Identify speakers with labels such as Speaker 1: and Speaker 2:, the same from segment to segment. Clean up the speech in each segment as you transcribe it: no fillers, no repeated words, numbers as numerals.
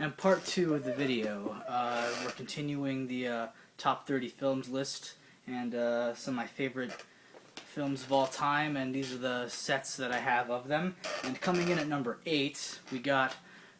Speaker 1: And part two of the video, we're continuing the top 30 films list and some of my favorite films of all time, and these are the sets that I have of them. And coming in at number 8, we got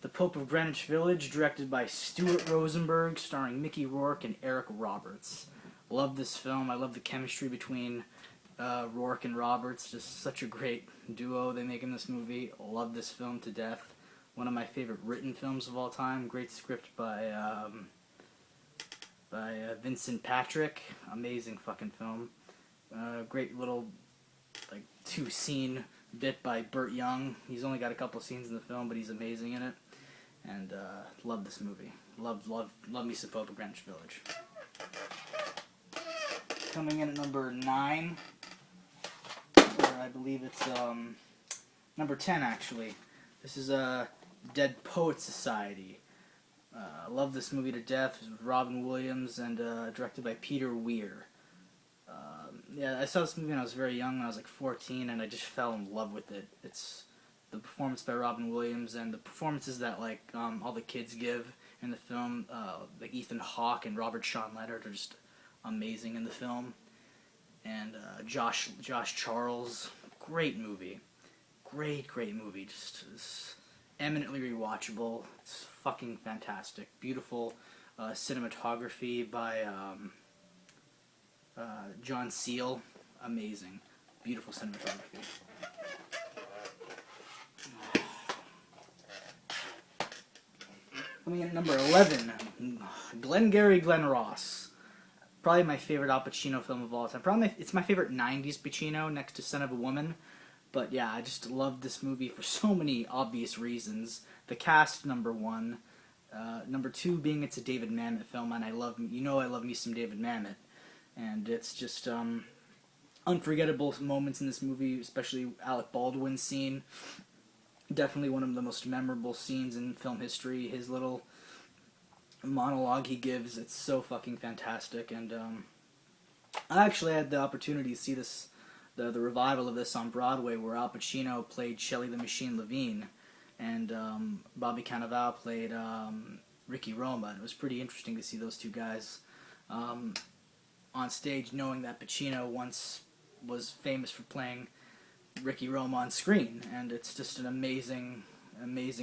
Speaker 1: The Pope of Greenwich Village, directed by Stuart Rosenberg, starring Mickey Rourke and Eric Roberts. Love this film. I love the chemistry between Rourke and Roberts. Just such a great duo they make in this movie. Love this film to death. One of my favorite written films of all time. Great script by Vincent Patrick. Amazing fucking film. Great little like 2-scene bit by Burt Young. He's only got a couple scenes in the film, but he's amazing in it. And love this movie. Love me some Pope of Greenwich Village. Coming in at number 9, or I believe it's number 10 actually. This is Dead Poets Society. I love this movie to death. It was Robin Williams and directed by Peter Weir. Yeah, I saw this movie when I was very young, when I was like 14, and I just fell in love with it. It's the performance by Robin Williams and the performances that like all the kids give in the film, like Ethan Hawke and Robert Sean Leonard are just amazing in the film. And Josh Charles, great movie. Great movie. Just eminently rewatchable. It's fucking fantastic. Beautiful cinematography by John Seal. Amazing. Beautiful cinematography. Coming in at number 11, Glengarry Glen Ross. Probably my favorite Al Pacino film of all time. It's my favorite 90s Pacino, next to Son of a Woman. But yeah, I just love this movie for so many obvious reasons. The cast, number 1. Number 2 being it's a David Mamet film, and I love me some David Mamet. And it's just unforgettable moments in this movie, especially Alec Baldwin's scene. Definitely one of the most memorable scenes in film history. His little monologue he gives, it's so fucking fantastic. And I actually had the opportunity to see this, the revival of this on Broadway, where Al Pacino played Shelley the Machine Levine, and Bobby Cannavale played Ricky Roma. And it was pretty interesting to see those two guys on stage, knowing that Pacino once was famous for playing Ricky Roma on screen. And it's just an amazing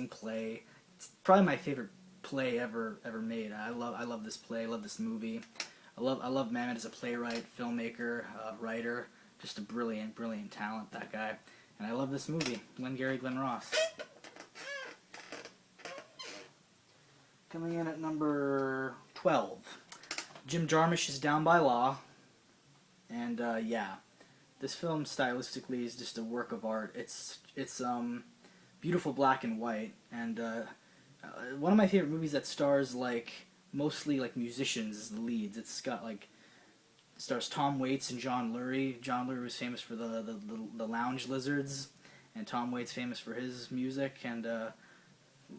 Speaker 1: play. It's probably my favorite play ever made. I love this play. I love this movie. I love Mamet as a playwright, filmmaker, writer. Just a brilliant talent, that guy. And I love this movie, Glengarry Glen Ross. Coming in at number 12, Jim Jarmusch's Down by Law. And yeah, this film stylistically is just a work of art. It's beautiful black and white, and one of my favorite movies that stars like mostly like musicians as the leads. It's got like stars Tom Waits and John Lurie. John Lurie was famous for the Lounge Lizards, and Tom Waits famous for his music. And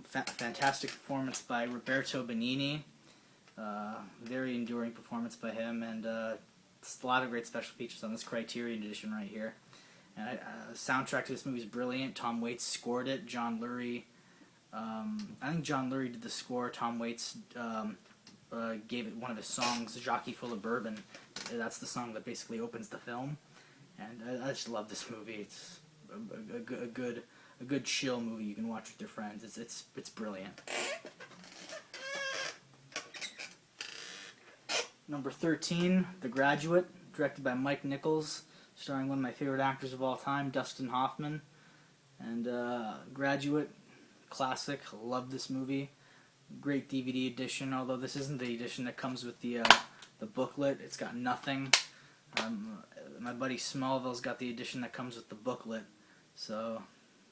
Speaker 1: fantastic performance by Roberto Benigni. Very enduring performance by him, and a lot of great special features on this Criterion edition right here. And the soundtrack to this movie is brilliant. Tom Waits scored it. John Lurie, I think John Lurie did the score. Tom Waits gave it one of his songs, Jockey Full of Bourbon. That's the song that basically opens the film. And I just love this movie. It's a good chill movie you can watch with your friends. It's brilliant. Number 13, The Graduate, directed by Mike Nichols, starring one of my favorite actors of all time, Dustin Hoffman. And Graduate, classic. Love this movie. Great DVD edition, although this isn't the edition that comes with the booklet. It's got nothing. My buddy Smallville's got the edition that comes with the booklet. So,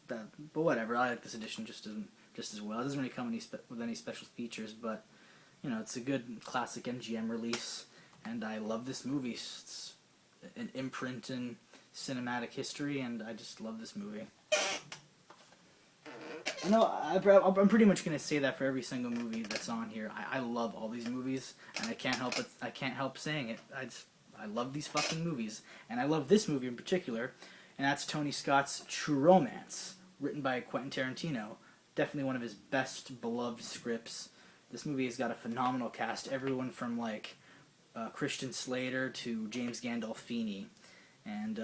Speaker 1: but whatever. I like this edition just as well. It doesn't really come with any special features, but you know, it's a good classic MGM release, and I love this movie. It's an imprint in cinematic history, and I just love this movie. I know I'm pretty much gonna say that for every single movie that's on here. I love all these movies, and I can't help saying it. I love these fucking movies, and I love this movie in particular, and that's Tony Scott's True Romance, written by Quentin Tarantino, definitely one of his best beloved scripts. This movie has got a phenomenal cast. Everyone from like Christian Slater to James Gandolfini, and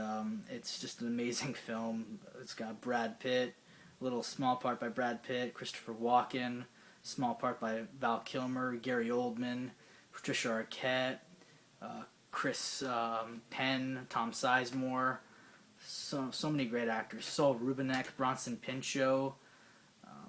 Speaker 1: it's just an amazing film. It's got Brad Pitt, a little small part by Brad Pitt, Christopher Walken, small part by Val Kilmer, Gary Oldman, Patricia Arquette, Chris Penn, Tom Sizemore, so many great actors. Saul Rubinek, Bronson Pinchot.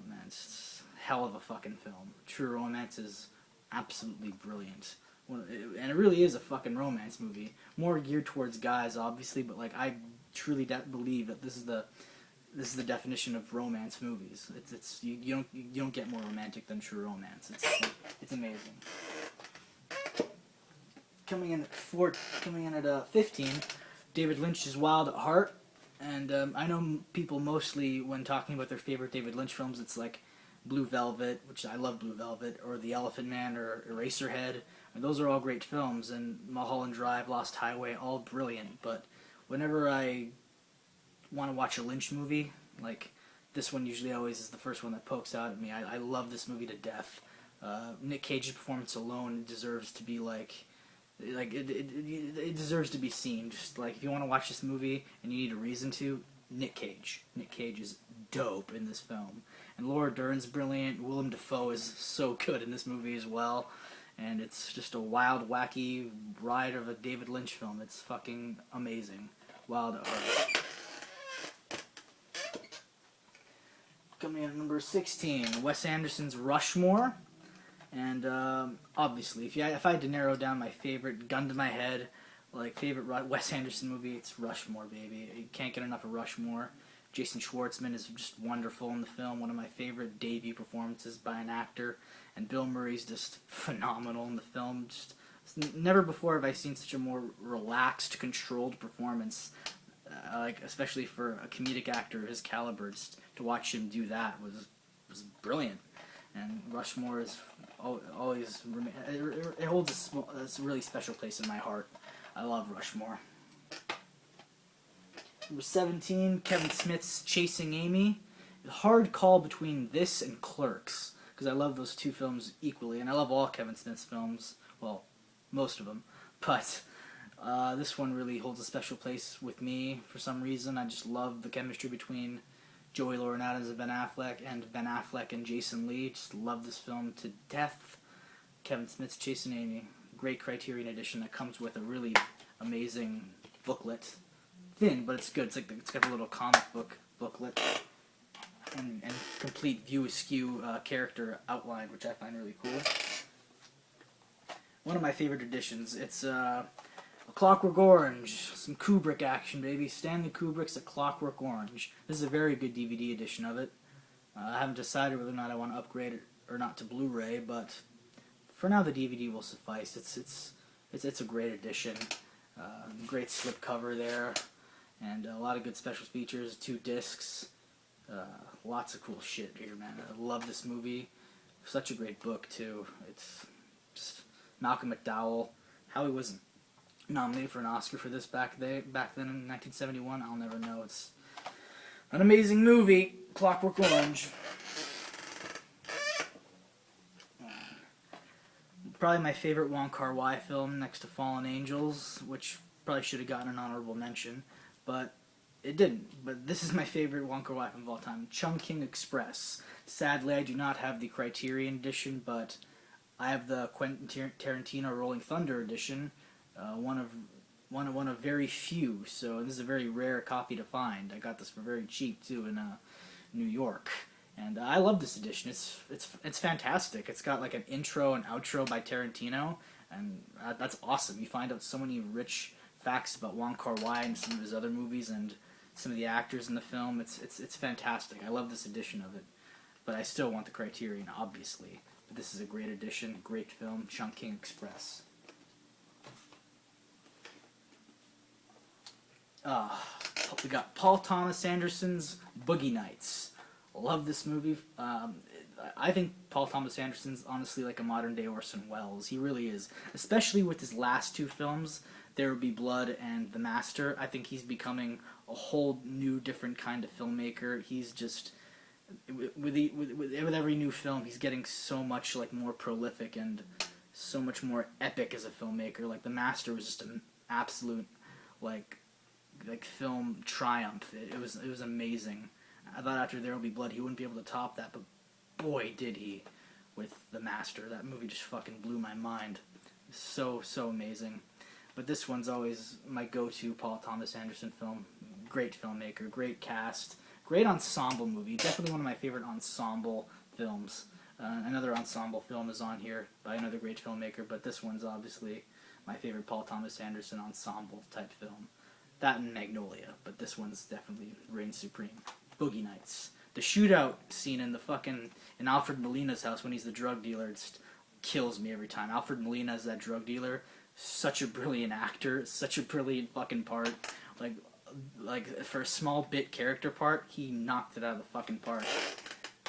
Speaker 1: Man, it's a hell of a fucking film. True Romance is absolutely brilliant. And it really is a fucking romance movie. More geared towards guys, obviously, but like I truly believe that this is the definition of romance movies. You don't get more romantic than True Romance. It's amazing. Coming in at 15, David Lynch's Wild at Heart, and I know people mostly when talking about their favorite David Lynch films, it's like Blue Velvet, which I love Blue Velvet, or The Elephant Man, or Eraserhead. And those are all great films, and Mulholland Drive, Lost Highway, all brilliant. But whenever I want to watch a Lynch movie, like this one usually always is the first one that pokes out at me. I love this movie to death. Nick Cage's performance alone deserves to be it deserves to be seen. Just like if you want to watch this movie and you need a reason to, Nick Cage. Nick Cage is dope in this film, and Laura Dern's brilliant. Willem Dafoe is so good in this movie as well, and it's just a wild, wacky ride of a David Lynch film. It's fucking amazing. Wild at Heart. Coming in at number 16, Wes Anderson's Rushmore. And obviously, if I had to narrow down my favorite, gun to my head, like favorite Wes Anderson movie, it's Rushmore, baby. You can't get enough of Rushmore. Jason Schwartzman is just wonderful in the film. One of my favorite debut performances by an actor, and Bill Murray's just phenomenal in the film. Just never before have I seen such a more relaxed, controlled performance. Like especially for a comedic actor of his caliber, just to watch him do that was brilliant. And Rushmore is always it holds a really special place in my heart. I love Rushmore. Number 17, Kevin Smith's Chasing Amy. Hard call between this and Clerks, because I love those two films equally, and I love all Kevin Smith's films. Well, most of them, but this one really holds a special place with me for some reason. I just love the chemistry between Joey Lauren Adams and Ben Affleck and Jason Lee. Just love this film to death. Kevin Smith's Chasing Amy. Great Criterion edition that comes with a really amazing booklet. Thin, but it's good. It's got a little comic booklet and complete View Askew character outline, which I find really cool. One of my favorite editions. It's A Clockwork Orange, some Kubrick action, baby. Stanley Kubrick's A Clockwork Orange. This is a very good DVD edition of it. I haven't decided whether or not I want to upgrade it or not to Blu-ray, but for now the DVD will suffice. It's a great edition. Great slipcover there, and a lot of good special features. 2 discs. Lots of cool shit here, man. I love this movie. Such a great book too. It's just Malcolm McDowell. How he wasn't nominated for an Oscar for this back then in 1971, I'll never know. It's an amazing movie, Clockwork Orange. Probably my favorite Wong Kar-wai film next to Fallen Angels, which probably should have gotten an honorable mention, but it didn't. But this is my favorite Wong Kar-wai film of all time, Chungking Express. Sadly, I do not have the Criterion edition, but I have the Quentin Tarantino Rolling Thunder edition, one of very few. So this is a very rare copy to find. I got this for very cheap too in New York, and I love this edition. It's fantastic. It's got like an intro and outro by Tarantino, and that's awesome. You find out so many rich facts about Wong Kar-wai and some of his other movies and some of the actors in the film. It's fantastic. I love this edition of it, but I still want the Criterion, obviously. But this is a great edition, great film, Chungking Express. We got Paul Thomas Anderson's Boogie Nights. Love this movie. I think Paul Thomas Anderson's honestly like a modern day Orson Welles. He really is. Especially with his last 2 films, There Would Be Blood and The Master. I think he's becoming a whole new different kind of filmmaker. He's just With every new film, he's getting so much like more prolific and so much more epic as a filmmaker. Like The Master was just an absolute like film triumph. It was amazing. I thought after There Will Be Blood he wouldn't be able to top that, but boy did he with The Master. That movie just fucking blew my mind. So amazing. But this one's always my go-to Paul Thomas Anderson film. Great filmmaker, great cast, great ensemble movie. Definitely one of my favorite ensemble films. Another ensemble film is on here by another great filmmaker, but this one's obviously my favorite Paul Thomas Anderson ensemble type film. That and Magnolia, but this one's definitely reigns supreme. Boogie Nights. The shootout scene in Alfred Molina's house when he's the drug dealer just kills me every time. Alfred Molina is that drug dealer. Such a brilliant actor. Such a brilliant fucking part. Like for a small bit character part, he knocked it out of the fucking park.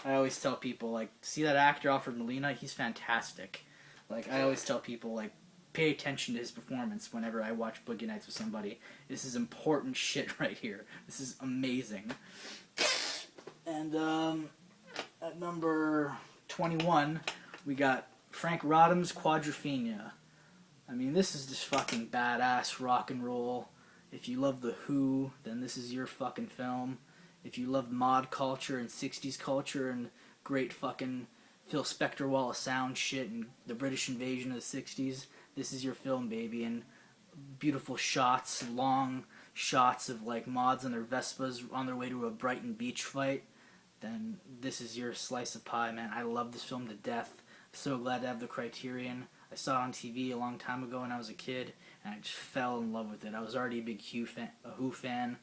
Speaker 1: I always tell people, like, see that actor Alfred Molina? He's fantastic. Like, I always tell people, like, pay attention to his performance whenever I watch Boogie Nights with somebody. This is important shit right here. This is amazing. And at number 21, we got Frank Rodham's Quadrophenia. I mean, this is just fucking badass rock and roll. If you love The Who, then this is your fucking film. If you love mod culture and 60s culture and great fucking Phil Spector Wall of Sound shit and the British invasion of the 60s, this is your film, baby. And beautiful shots, long shots of like mods on their Vespas on their way to a Brighton beach fight, then this is your slice of pie, man. I love this film to death. So glad to have the Criterion. I saw it on TV a long time ago when I was a kid, and I just fell in love with it. I was already a big Who fan,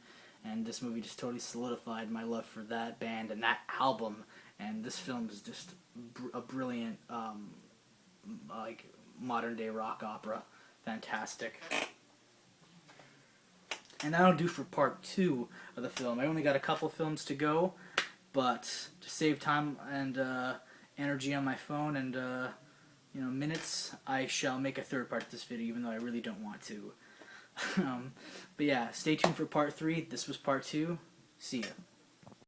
Speaker 1: and this movie just totally solidified my love for that band and that album. And this film is just a brilliant, like modern day rock opera. Fantastic. And that'll do for part 2 of the film. I only got a couple films to go, but to save time and energy on my phone and minutes, I shall make a third part to this video, even though I really don't want to. But yeah, stay tuned for part 3. This was part 2. See ya.